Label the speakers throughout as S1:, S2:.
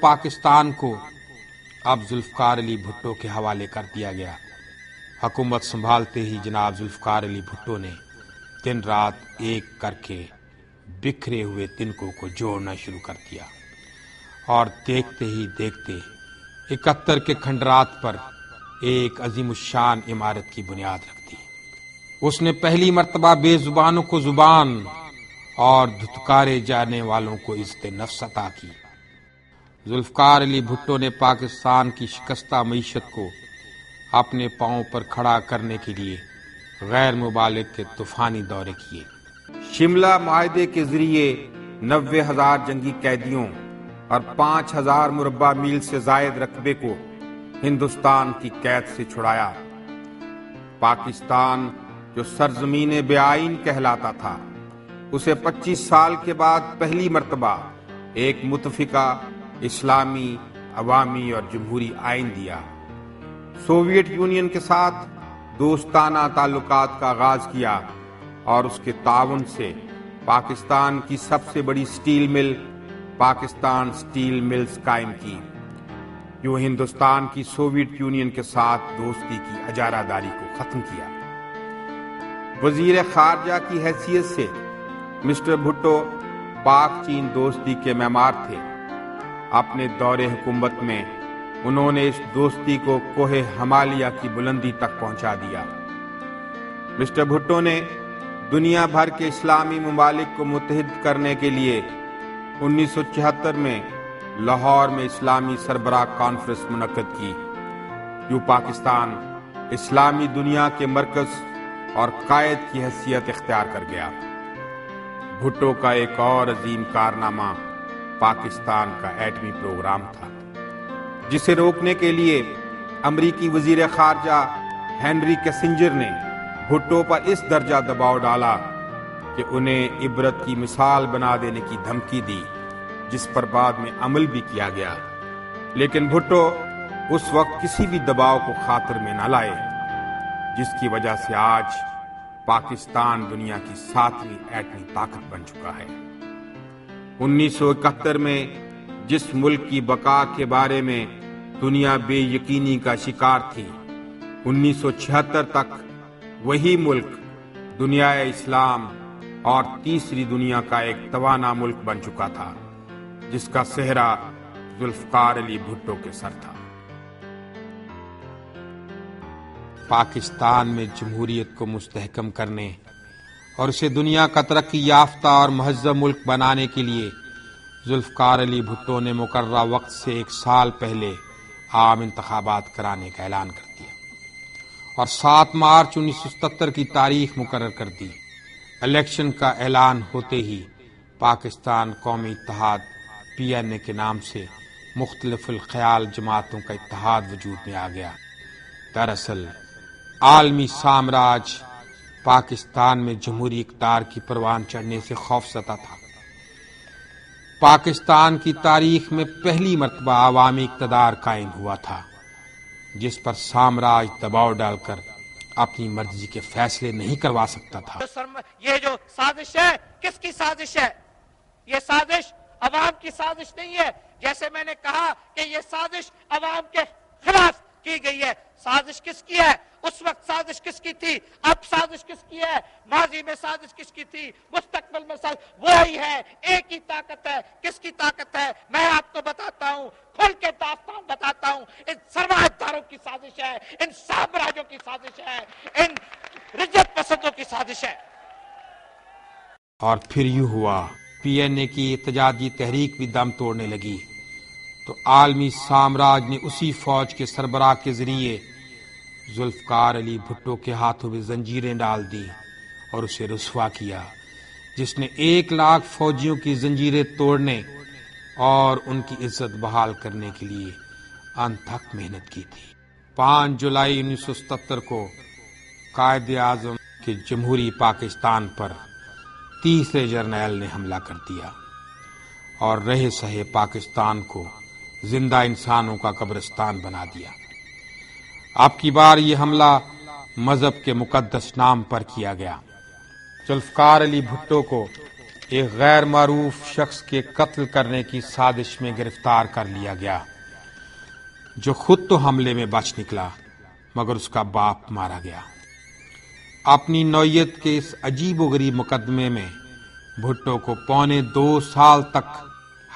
S1: پاکستان کو اب ذوالفقار علی بھٹو کے حوالے کر دیا گیا۔ حکومت سنبھالتے ہی جناب ذوالفقار علی بھٹو نے دن رات ایک کر کے بکھرے ہوئے تنکوں کو جوڑنا شروع کر دیا اور دیکھتے ہی دیکھتے 71 کے کھنڈرات پر ایک عظیم الشان عمارت کی بنیاد رکھ دی۔ اس نے پہلی مرتبہ بے زبانوں کو زبان اور دھتکارے جانے والوں کو عزت نفس عطا کی۔ ذوالفقار علی بھٹو نے پاکستان کی شکستہ معیشت کو اپنے پاؤں پر کھڑا کرنے کے لیے غیر مبالغ کے طوفانی دورے کیے۔
S2: شملہ معاہدے کے ذریعے 90,000 جنگی قیدیوں اور 5,000 مربع میل سے زائد رقبے کو ہندوستان کی قید سے چھڑایا۔ پاکستان جو سرزمین بے آئین کہلاتا تھا، اسے 25 سال کے بعد پہلی مرتبہ ایک متفقہ اسلامی، عوامی اور جمہوری آئین دیا۔ سوویت یونین کے ساتھ دوستانہ تعلقات کا آغاز کیا اور اس کے تعاون سے پاکستان کی سب سے بڑی سٹیل مل پاکستان سٹیل ملز قائم کی۔ یوں ہندوستان کی سوویت یونین کے ساتھ دوستی کی اجارہ داری کو ختم کیا۔ وزیر خارجہ کی حیثیت سے مسٹر بھٹو پاک چین دوستی کے معمار تھے۔ اپنے دور حکومت میں انہوں نے اس دوستی کو کوہ ہمالیہ کی بلندی تک پہنچا دیا۔ مسٹر بھٹو نے دنیا بھر کے اسلامی ممالک کو متحد کرنے کے لیے 1976 میں لاہور میں اسلامی سربراہ کانفرنس منعقد کی۔ یوں پاکستان اسلامی دنیا کے مرکز اور قائد کی حیثیت اختیار کر گیا۔ بھٹو کا ایک اور عظیم کارنامہ پاکستان کا ایٹمی پروگرام تھا، جسے روکنے کے لیے امریکی وزیر خارجہ ہینری کیسنجر نے بھٹو پر اس درجہ دباؤ ڈالا کہ انہیں عبرت کی مثال بنا دینے کی دھمکی دی، جس پر بعد میں عمل بھی کیا گیا۔ لیکن بھٹو اس وقت کسی بھی دباؤ کو خاطر میں نہ لائے، جس کی وجہ سے آج پاکستان دنیا کی 7ویں ایٹمی طاقت بن چکا ہے۔ 1971 میں جس ملک کی بقا کے بارے میں دنیا بے یقینی کا شکار تھی، 1976 تک وہی ملک دنیا اسلام اور تیسری دنیا کا ایک توانا ملک بن چکا تھا، جس کا صحرا ذوالفقار علی بھٹو کے سر تھا۔
S1: پاکستان میں جمہوریت کو مستحکم کرنے اور اسے دنیا کا ترقی یافتہ اور مہذب ملک بنانے کے لیے ذوالفقار علی بھٹو نے مقررہ وقت سے 1 سال پہلے عام انتخابات کرانے کا اعلان کر دیا اور 7 مارچ 1977 کی تاریخ مقرر کر دی۔ الیکشن کا اعلان ہوتے ہی پاکستان قومی اتحاد PNA کے نام سے مختلف الخیال جماعتوں کا اتحاد وجود میں آ گیا۔ دراصل عالمی سامراج پاکستان میں جمہوری اقتدار کی پروان چڑھنے سے خوف زدہ تھا۔ پاکستان کی تاریخ میں پہلی مرتبہ عوامی اقتدار قائم ہوا تھا، جس پر سامراج دباؤ ڈال کر اپنی مرضی کے فیصلے نہیں کروا سکتا تھا۔
S3: یہ جو سازش ہے، کس کی سازش ہے؟ یہ سازش عوام کی سازش نہیں ہے، جیسے میں نے کہا کہ یہ سازش عوام کے خلاف کی گئی ہے۔ سازش کس کی ہے؟ اس وقت سازش کس کی تھی؟ اب سازش کس کی ہے؟ ماضی میں سازش کس کی تھی؟ مستقبل میں سازش وہی ہے۔ ایک ہی طاقت ہے۔ کس کی طاقت ہے؟ میں آپ کو بتاتا ہوں، کھل کے داستان بتاتا ہوں۔ ان سرمایہ داروں کی سازش ہے، ان سامراجوں کی سازش ہے، ان رجت پسندوں کی سازش ہے۔
S1: اور پھر یوں ہوا، PNA کی احتجاجی تحریک بھی دم توڑنے لگی تو عالمی سامراج نے اسی فوج کے سربراہ کے ذریعے ذوالفقار علی بھٹو کے ہاتھوں میں زنجیریں ڈال دی اور اسے رسوا کیا، جس نے 1 لاکھ فوجیوں کی زنجیریں توڑنے اور ان کی عزت بحال کرنے کے لیے انتھک محنت کی تھی۔ 5 جولائی 1977 کو قائد اعظم کے جمہوری پاکستان پر تیسرے جرنیل نے حملہ کر دیا اور رہے سہے پاکستان کو زندہ انسانوں کا قبرستان بنا دیا۔ اب کی بار یہ حملہ مذہب کے مقدس نام پر کیا گیا۔ ذوالفقار علی بھٹو کو ایک غیر معروف شخص کے قتل کرنے کی سازش میں گرفتار کر لیا گیا، جو خود تو حملے میں بچ نکلا مگر اس کا باپ مارا گیا۔ اپنی نوعیت کے اس عجیب و غریب مقدمے میں بھٹو کو 2.25 سال تک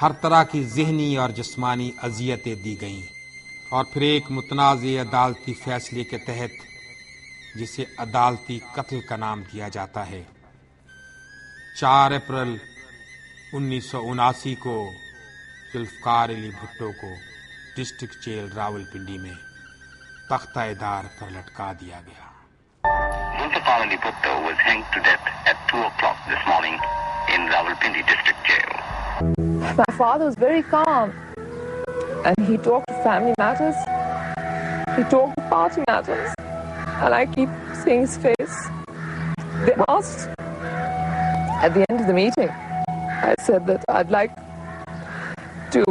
S1: ہر طرح کی ذہنی اور جسمانی اذیتیں دی گئیں، اور پھر ایک متنازع عدالتی فیصلے کے تحت، جسے عدالتی قتل کا نام دیا جاتا ہے، 4 اپریل 1979 کو ذوالفقار علی بھٹو کو ڈسٹرکٹ جیل راولپنڈی میں تختہ دار پر لٹکا دیا گیا۔
S4: Zulfikar Ali Bhutto was hanged to death at 2 o'clock this morning in Rawalpindi district jail.
S5: My father was very calm and he talked to family matters, he talked to party matters, and I keep seeing his face. They asked at the end of the meeting, I said that I'd like to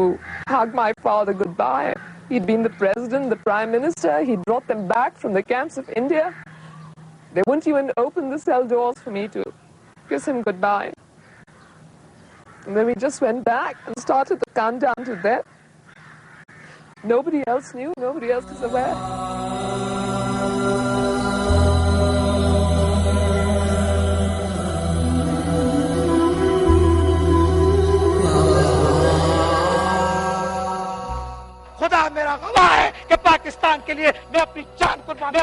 S5: hug my father goodbye. He'd been the president, the prime minister, he'd brought them back from the camps of India. They wouldn't even open the cell doors for me to kiss him goodbye. And then we just went back and started the countdown to death. Nobody else knew, nobody else was aware.
S3: خدا میرا گواہ ہے کہ پاکستان کے لیے میں اپنی جان قربان